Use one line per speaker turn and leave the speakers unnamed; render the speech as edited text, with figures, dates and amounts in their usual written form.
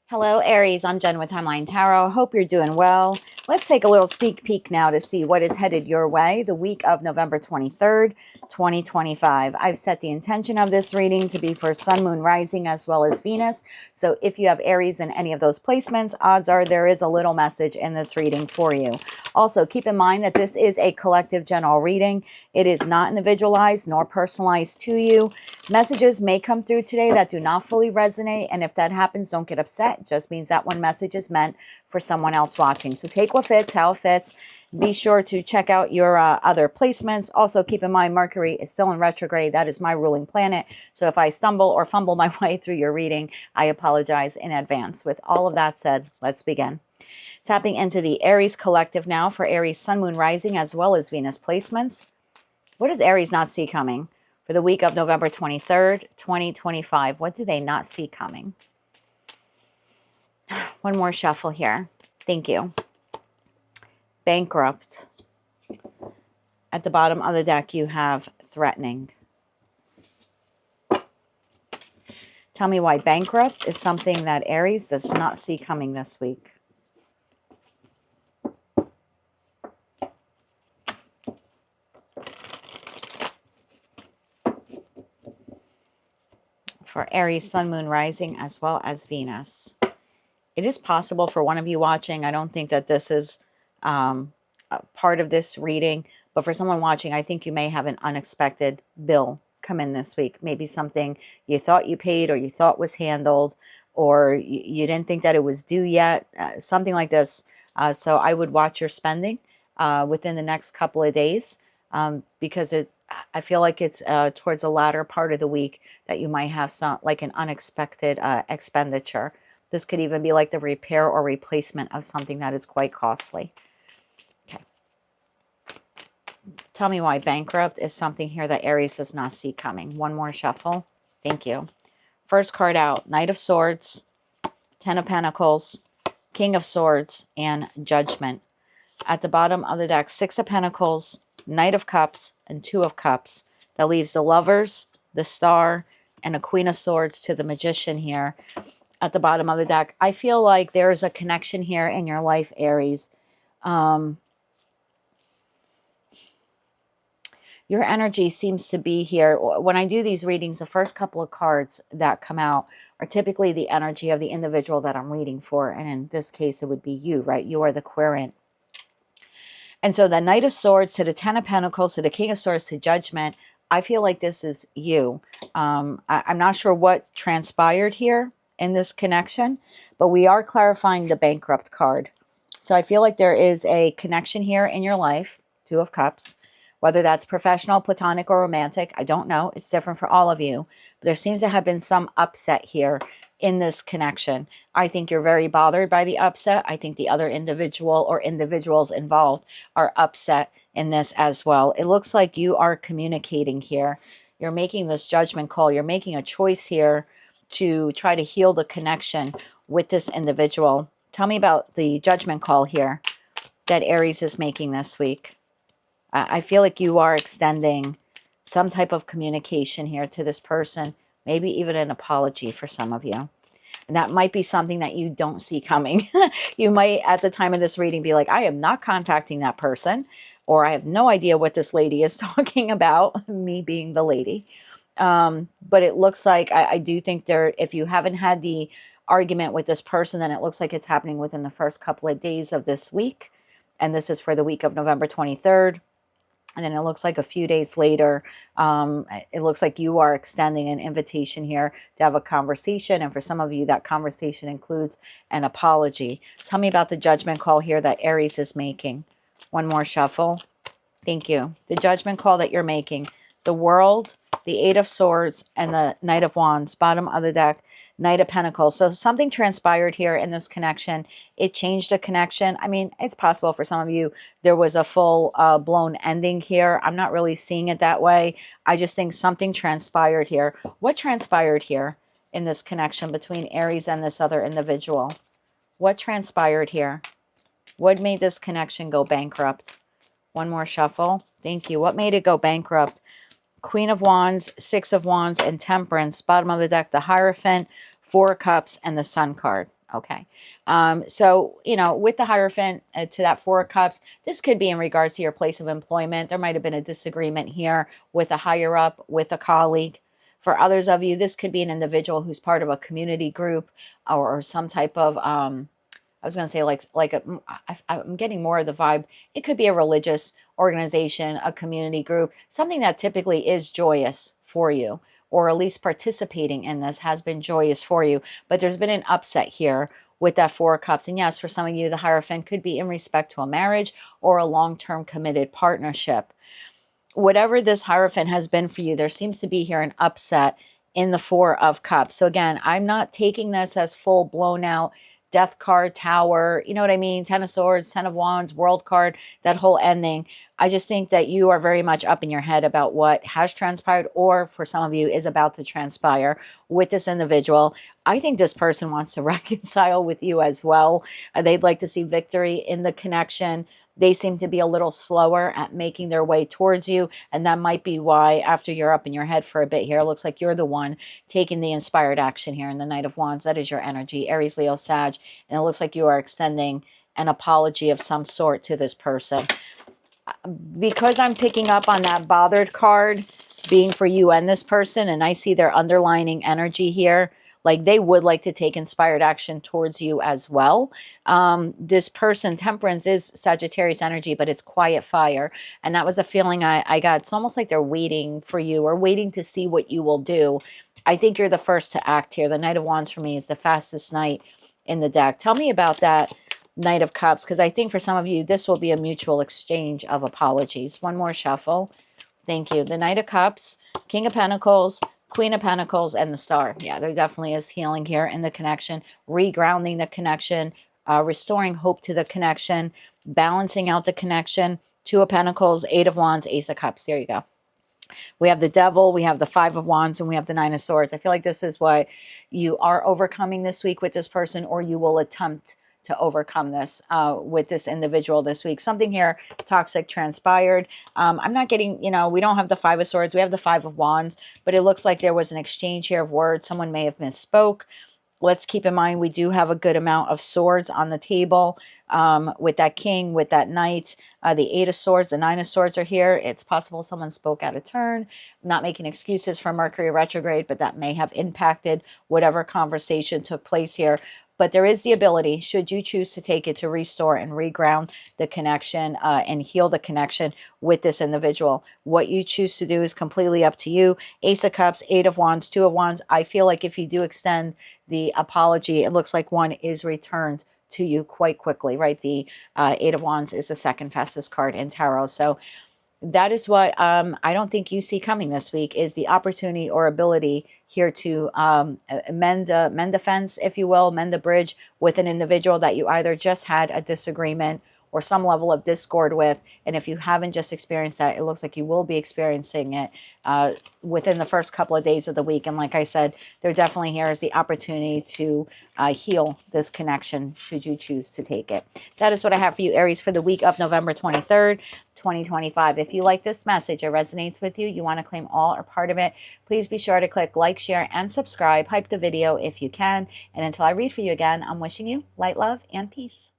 Hello, Aries. I'm Jen with Timeline Tarot. Hope you're doing well. Let's take a little sneak peek now to see what is headed your way the week of November 23rd, 2025. I've set the intention of this reading to be for Sun, Moon, Rising, as well as Venus. So if you have Aries in any of those placements, odds are there is a little message in this reading for you. Also, keep in mind that this is a collective general reading. It is not individualized nor personalized to you. Messages may come through today that do not fully resonate, and if that happens, don't get upset. It just means that one message is meant for someone else watching. So take what fits, how it fits. Be sure to check out your other placements. Also, keep in mind Mercury is still in retrograde. That is my ruling planet. So if I stumble or fumble my way through your reading, I apologize in advance. With all of that said, let's begin. Tapping into the Aries collective now for Aries Sun, Moon, Rising, as well as Venus placements. What does Aries not see coming for the week of November 23rd, 2025? What do they not see coming? One more shuffle here. Thank you. Bankrupt. At the bottom of the deck, you have threatening. Tell me why bankrupt is something that Aries does not see coming this week. For Aries, Sun, Moon, Rising, as well as Venus. It is possible for one of you watching, I don't think that this is a part of this reading, but for someone watching, I think you may have an unexpected bill come in this week. Maybe something you thought you paid or you thought was handled, or you didn't think that it was due yet, something like this. So I would watch your spending within the next couple of days because I feel like it's towards the latter part of the week that you might have some like an unexpected expenditure. This could even be like the repair or replacement of something that is quite costly. Okay. Tell me why bankrupt is something here that Aries does not see coming. One more shuffle. Thank you. First card out, Knight of Swords, Ten of Pentacles, King of Swords, and Judgment. At the bottom of the deck, Six of Pentacles, Knight of Cups, and Two of Cups. That leaves the Lovers, the Star, and a Queen of Swords to the Magician here. At the bottom of the deck, I feel like there is a connection here in your life, Aries. Your energy seems to be here. When I do these readings, the first couple of cards that come out are typically the energy of the individual that I'm reading for. And in this case, it would be you, right? You are the querent. And so the Knight of Swords to the Ten of Pentacles to the King of Swords to Judgment, I feel like this is you. I'm not sure what transpired here in this connection, but we are clarifying the bankrupt card. So I feel like there is a connection here in your life, Two of Cups, whether that's professional, platonic, or romantic. I don't know. It's different for all of you. But there seems to have been some upset here in this connection. I think you're very bothered by the upset. I think the other individual or individuals involved are upset in this as well. It looks like you are communicating here. You're making this judgment call. You're making a choice here to try to heal the connection with this individual. Tell me about the judgment call here that Aries is making this week. I feel like you are extending some type of communication here to this person, maybe even an apology for some of you. And that might be something that you don't see coming. You might, at the time of this reading, be like, I am not contacting that person, or I have no idea what this lady is talking about, me being the lady. But it looks like, I do think there, if you haven't had the argument with this person, then it looks like it's happening within the first couple of days of this week. And this is for the week of November 23rd. And then it looks like a few days later, it looks like you are extending an invitation here to have a conversation. And for some of you, that conversation includes an apology. Tell me about the judgment call here that Aries is making. One more shuffle. Thank you. The judgment call that you're making. The World, the Eight of Swords, and the Knight of Wands. Bottom of the deck, Knight of Pentacles. So something transpired here in this connection. It changed a connection. I mean, it's possible for some of you there was a full blown ending here. I'm not really seeing it that way. I just think something transpired here. What transpired here in this connection between Aries and this other individual? What transpired here? What made this connection go bankrupt? One more shuffle. Thank you. What made it go bankrupt? Queen of Wands, Six of Wands, and Temperance. Bottom of the deck, the Hierophant, Four of Cups, and the Sun card. Okay. So, you know, with the Hierophant to that Four of Cups, this could be in regards to your place of employment. There might have been a disagreement here with a higher up, with a colleague. For others of you, this could be an individual who's part of a community group or some type of, I was going to say I'm getting more of the vibe. It could be a religious organization, a community group, something that typically is joyous for you, or at least participating in this has been joyous for you. But there's been an upset here with that Four of Cups. And yes, for some of you, the Hierophant could be in respect to a marriage or a long-term committed partnership. Whatever this Hierophant has been for you, there seems to be here an upset in the Four of Cups. So again, I'm not taking this as full blown out Death card, Tower, you know what I mean? Ten of Swords, Ten of Wands, World card, that whole ending. I just think that you are very much up in your head about what has transpired, or for some of you is about to transpire with this individual. I think this person wants to reconcile with you as well. They'd like to see victory in the connection. They seem to be a little slower at making their way towards you. And that might be why, after you're up in your head for a bit here, it looks like you're the one taking the inspired action here in the Knight of Wands. That is your energy, Aries, Leo, Sag. And it looks like you are extending an apology of some sort to this person. Because I'm picking up on that bothered card being for you and this person, and I see their underlining energy here, like they would like to take inspired action towards you as well. This person, Temperance, is Sagittarius energy, but it's quiet fire. And that was a feeling I got. It's almost like they're waiting for you or waiting to see what you will do. I think you're the first to act here. The Knight of Wands for me is the fastest knight in the deck. Tell me about that Knight of Cups, because I think for some of you, this will be a mutual exchange of apologies. One more shuffle. Thank you. The Knight of Cups, King of Pentacles, Queen of Pentacles, and the Star. Yeah, there definitely is healing here in the connection, regrounding the connection, restoring hope to the connection, balancing out the connection. Two of Pentacles, Eight of Wands, Ace of Cups. There you go. We have the Devil, we have the Five of Wands, and we have the Nine of Swords. I feel like this is what you are overcoming this week with this person, or you will attempt to overcome this with this individual this week. Something here toxic transpired. I'm not getting, you know, we don't have the Five of Swords. We have the Five of Wands, but it looks like there was an exchange here of words. Someone may have misspoke. Let's keep in mind we do have a good amount of swords on the table with that king, with that knight. The Eight of Swords, the Nine of Swords are here. It's possible someone spoke out of turn. I'm not making excuses for Mercury retrograde, but that may have impacted whatever conversation took place here. But there is the ability, should you choose to take it, to restore and reground the connection and heal the connection with this individual. What you choose to do is completely up to you. Ace of Cups, Eight of Wands, Two of Wands. I feel like if you do extend the apology, it looks like one is returned to you quite quickly, right? The Eight of Wands is the second fastest card in tarot. So that is what I don't think you see coming this week, is the opportunity or ability here to mend a fence, if you will, mend the bridge with an individual that you either just had a disagreement or some level of discord with. And if you haven't just experienced that, it looks like you will be experiencing it within the first couple of days of the week. And like I said, there definitely here is the opportunity to heal this connection should you choose to take it. That is what I have for you, Aries, for the week of November 23rd, 2025. If you like this message, it resonates with you, you want to claim all or part of it, please be sure to click like, share, and subscribe. Hype the video if you can. And until I read for you again, I'm wishing you light, love, and peace.